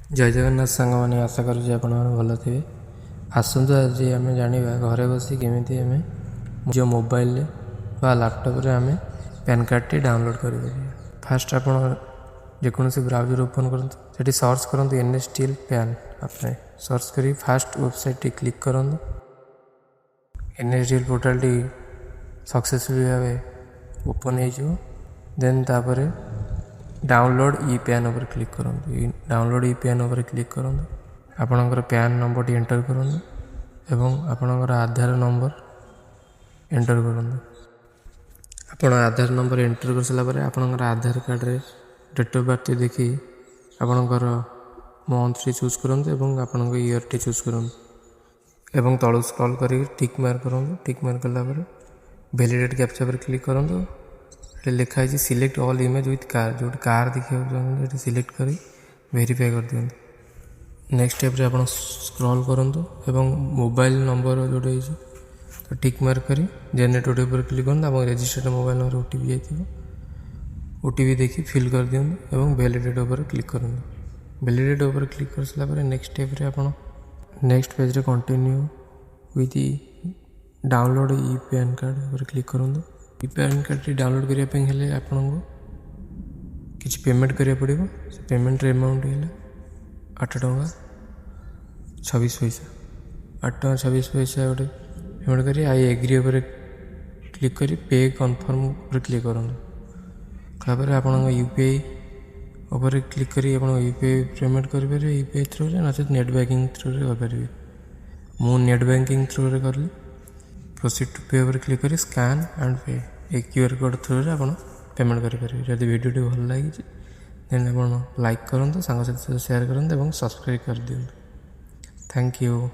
जय जगन्नाथ सांग मैंने आशा करुँच आप भल थे। आसतु आज आम जाना घरे बस केमी आम जो मोबाइल बा लैपटॉप रे आम पैन कार्ड टी डाउनलोड कर फास्ट आप जेकोसी ब्राउजर ओपन करूँ सर्च करूँ NSDL पैन आपने सर्च कर फास्ट वेबसाइट टी क्लिक करूँ। NSDL पोर्टाल टी सक्सेसफुल भाव ओपन हो देन तापर डाउनलोड ई पैन पर क्लिक करूँ। डाउनलोड ई पैन पर क्लिक करूँ आपणकर पैन नंबर टी एंटर करूँ एवं आपणकर आधार नंबर एंटर करूँ। आपण आधार नंबर एंटर कर सारापर आपणकर आधार कार्ड रे डेट ऑफ बर्थ देखी आपणकर मंथ टी चूज करूँ एवं आपण ईयर टी चूज करूँ एवं तलू स्क्रॉल कर टिक मार्क करूँ। टिक मार्क कलापर वैलिडेट कैप्चा पर क्लिक करूँ। लिखाई select all image with car जो कार देखा सिलेक्ट कर वेरीफाई कर दिखाँ। नेक्स्ट स्टेप आप स्क्रॉल करूँ एवं मोबाइल नंबर जोटा तो टिक मार्क कर जेनेरेट ओटीपी पर क्लिक करूँ। रजिस्टर्ड मोबाइल नंबर ओटीपी जाइए ओटीपी देखी फिल कर दिखाँ एवं वैलिडेट पर क्लिक करूँ। वैलिडेट पर क्लिक कर सारापर नेक्स्ट स्टेप आप नेक्स्ट पेज रे continue with download e PAN card पर क्लिक करूँ। ई पैन कार्ड डाउनलोड करने आपको किसी पेमेंट करा पड़ो। से पेमेंट अमाउंट है 8 टଙ୍କା 26 पैसा 8 टଙ୍କା 26 पैसा गोटे पेमेंट कर आई एग्री पर क्लिक कर पे कन्फर्म पर क्लिक करूँ। तापर आप यूपीआई पर क्लिक कर यूपीआई पेमेंट करेंगे यूपीआई थ्रू ना नेट बैंकिंग थ्रू करेंगे। मु नेट बैंकिंग थ्रू करी प्रोसीड टू पे पर क्लिक कर स्कैन एंड पे एक क्यूआर कोड थ्रू आप पेमेंट करेंगे। जब वीडियो भल लगी देन आप लाइक करूँ सांग साथी शेयर करूँ और सब्सक्राइब कर दिखाँ। Thank you.